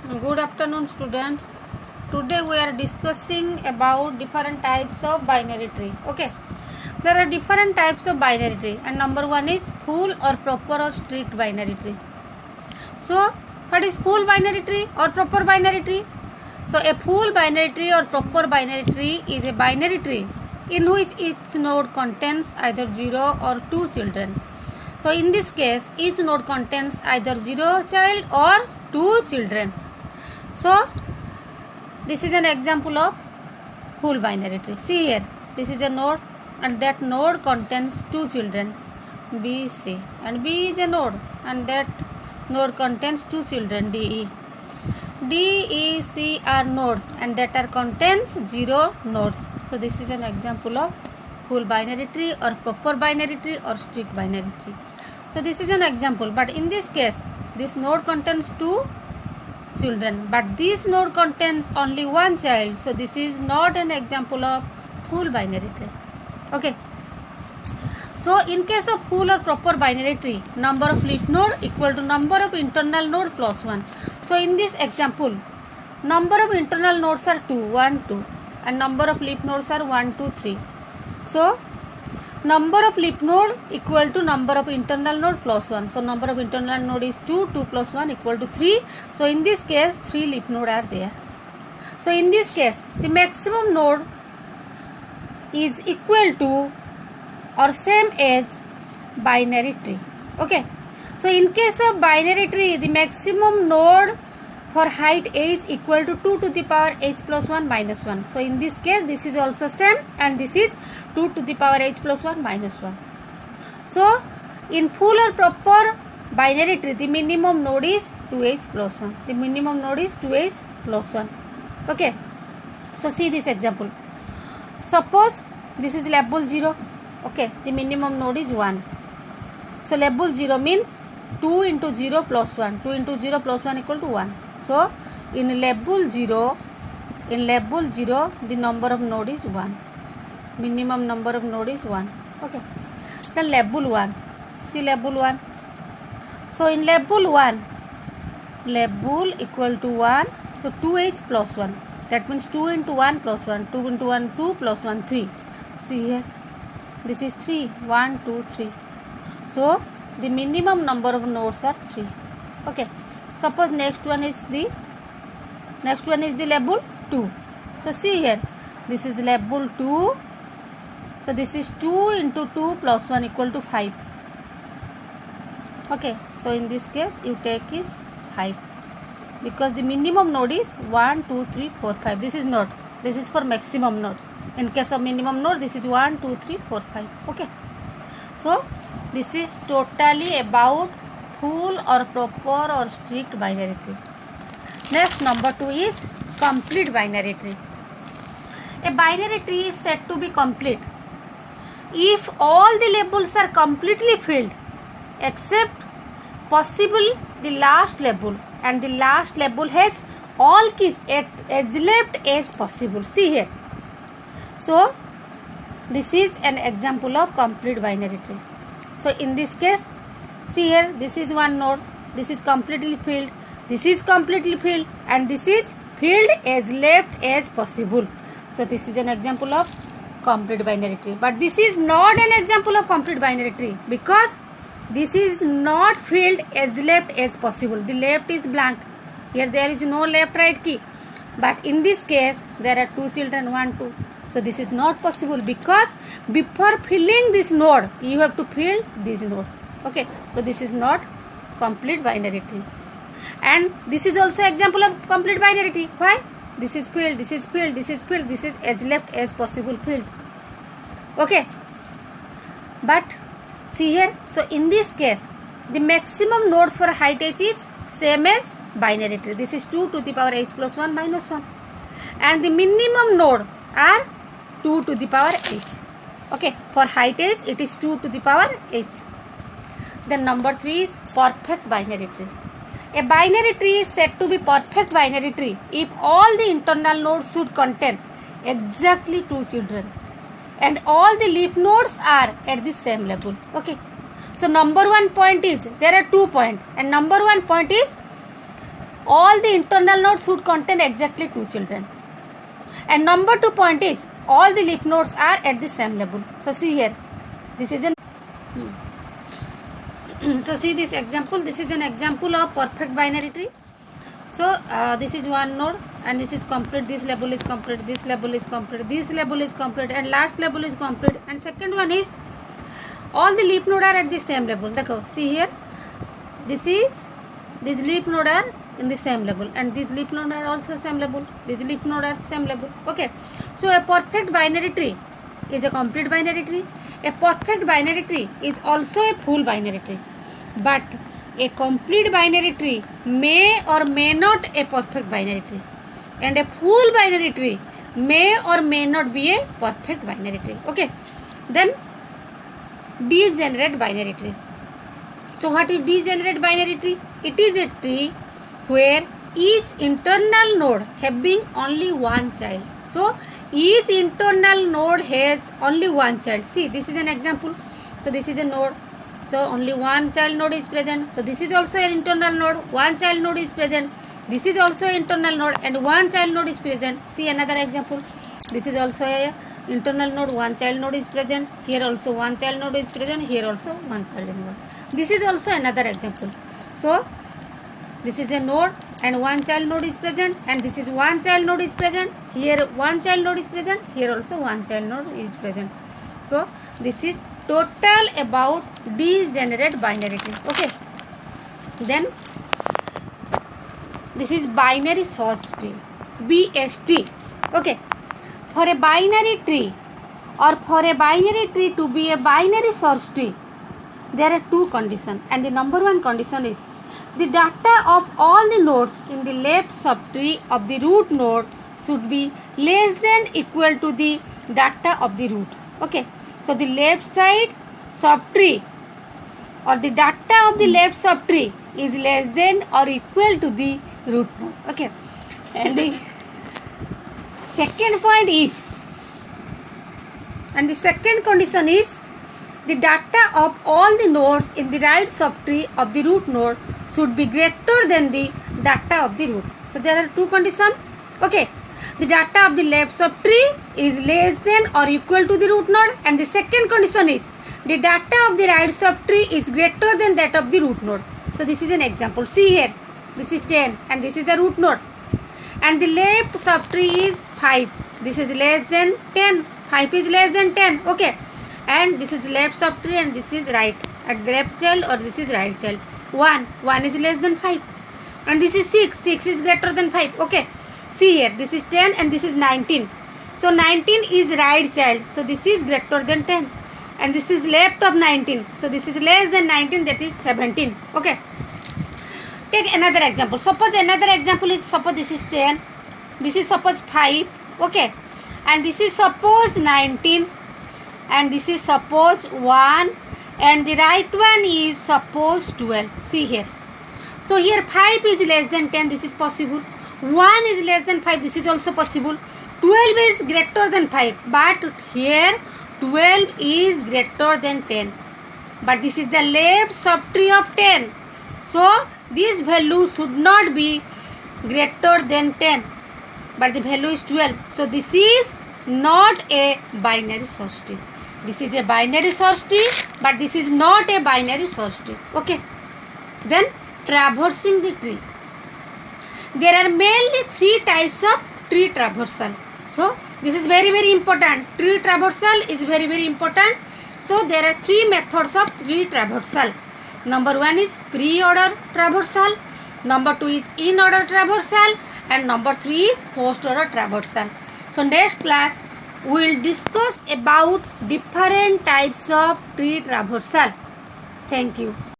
Good afternoon, students. Today we are discussing about different types of binary tree. Okay, there are different types of binary tree, and number one is full or proper or strict binary tree. So, what is full binary tree or proper binary tree? So, a full binary tree or proper binary tree is a binary tree in which each node contains either 0 or 2 children. So, in this case, each node contains either 0 child or 2 children. So, this is an example of full binary tree. See here, this is a node and that node contains 2 children B, C, and B is a node and that node contains 2 children D, E. D, E, C are nodes and that are contains 0 nodes. So, this is an example of full binary tree or proper binary tree or strict binary tree. So, this is an example, but in this case, this node contains 2 children, but this node contains only 1 child. So, this is not an example of full binary tree. Okay. So, in case of full or proper binary tree, number of leaf node equal to number of internal node plus 1. So, in this example, number of internal nodes are 2, 1, 2 and number of leaf nodes are 1, 2, 3. So, number of leaf node equal to number of internal node plus 1. So, number of internal node is 2, 2 plus 1 equal to 3. So, in this case, 3 leaf node are there. So, in this case, the maximum node is equal to or same as binary tree. Okay. So, in case of binary tree, the maximum node for height h equal to 2 to the power h plus 1 minus 1. So, in this case, this is also same and this is 2 to the power h plus 1 minus 1. So, in full or proper binary tree, the minimum node is 2h plus 1. The minimum node is 2h plus 1. Okay. So, see this example. Suppose this is label 0. Okay. The minimum node is 1. So, label 0 means 2 into 0 plus 1. 2 into 0 plus 1 equal to 1. So, in label 0, the number of node is 1. Minimum number of node is 1. Okay. Then label 1. See label 1. So, in label 1, label equal to 1. So, 2h plus 1. That means 2 into 1 plus 1. 2 into 1, 2 plus 1, 3. See here. This is 3. 1, 2, 3. So, the minimum number of nodes are 3. Okay. Suppose next one is the label 2. So, see here. This is label 2. So, this is 2 into 2 plus 1 equal to 5. Okay. So, in this case, you take is 5. Because the minimum node is 1, 2, 3, 4, 5. This is not. This is for maximum node. In case of minimum node, this is 1, 2, 3, 4, 5. Okay. So, this is totally about full or proper or strict binary tree. Next, number 2 is complete binary tree. A binary tree is said to be complete if all the labels are completely filled except possible the last label, and the last label has all keys as left as possible. See here. So, this is an example of complete binary tree. So, in this case, see here, this is one node, this is completely filled, this is completely filled, and this is filled as left as possible. So, this is an example of complete binary tree. But this is not an example of complete binary tree because this is not filled as left as possible. The left is blank. Here there is no left right key. But in this case, there are 2 children, 1, 2. So, this is not possible because before filling this node, you have to fill this node. Okay. So, this is not complete binary tree. And this is also example of complete binary tree. Why? This is filled, this is filled, this is filled, this is as left as possible filled. Okay. But see here. So, in this case, the maximum node for height h is same as binary tree. This is 2 to the power h plus 1 minus 1. And the minimum node are 2 to the power h. Okay. For height h, it is 2 to the power h. Then number 3 is perfect binary tree. A binary tree is said to be perfect binary tree if all the internal nodes should contain exactly 2 children and all the leaf nodes are at the same level. Okay. So, number 1 point is, there are 2 points, and number 1 point is all the internal nodes should contain exactly 2 children. And number 2 point is all the leaf nodes are at the same level. So see here, this is an so see this example. This is an example of perfect binary tree. So this is one node and this is complete, this level is complete, this level is complete, this level is complete, and last level is complete. And second one is all the leaf node are at the same level. Dekho, see here, this leaf node are in the same level, and these leaf node are also same level, these leaf node are same level. Okay, so a perfect binary tree is a complete binary tree. A perfect binary tree is also a full binary tree, but a complete binary tree may or may not a perfect binary tree, and a full binary tree may or may not be a perfect binary tree. Okay, then degenerate binary tree. So what is degenerate binary tree? It is a tree where each internal node having only one child. So each internal node has only one child. See, this is an example. So this is a node, so only one child node is present. So this is also an internal node, one child node is present. This is also an internal node and one child node is present. See another example. This is also a internal node, one child node is present. Here also one child node is present. Here also one child is present. This is also another example. So this is a node and one child node is present, and this is one child node is present. Here one child node is present. Here also one child node is present. So this is total about degenerate binary tree. Okay, then this is binary search tree, BST. Okay, for a binary tree or for a binary tree to be a binary search tree, there are two conditions, and the number one condition is the data of all the nodes in the left subtree of the root node should be less than equal to the data of the root. Okay, so the left side subtree or the data of the left subtree is less than or equal to the root node. Okay, and the second point is, and the second condition is the data of all the nodes in the right subtree of the root node should be greater than the data of the root. So there are two conditions. Okay, the data of the left subtree is less than or equal to the root node, and the second condition is the data of the right subtree is greater than that of the root node. So this is an example. See here, this is 10 and this is the root node, and the left subtree is 5. This is less than 10. 5 is less than 10. Okay, and this is left subtree and this is right at the left child, or this is right child. 1 is less than 5, and this is 6 is greater than 5. Okay, see here, this is 10 and this is 19. So 19 is right child, so this is greater than 10, and this is left of 19, so this is less than 19, that is 17. Okay, take another example. Suppose another example is, suppose this is 10, this is suppose 5. Okay, and this is suppose 19, and this is suppose 1, and the right one is suppose 12. See here, so here 5 is less than 10, this is possible. 1 is less than 5, this is also possible. 12 is greater than 5, but here 12 is greater than 10, but this is the left subtree of 10, so this value should not be greater than 10, but the value is 12. So this is not a binary search tree. This is a binary search tree, but this is not a binary search tree. Okay, then traversing the tree. There are mainly 3 types of tree traversal. So this is very, very important. Tree traversal is very, very important. So there are 3 methods of tree traversal. Number 1 is pre-order traversal, number 2 is in-order traversal, and number 3 is post-order traversal. So next class we will discuss about different types of tree traversal. Thank you.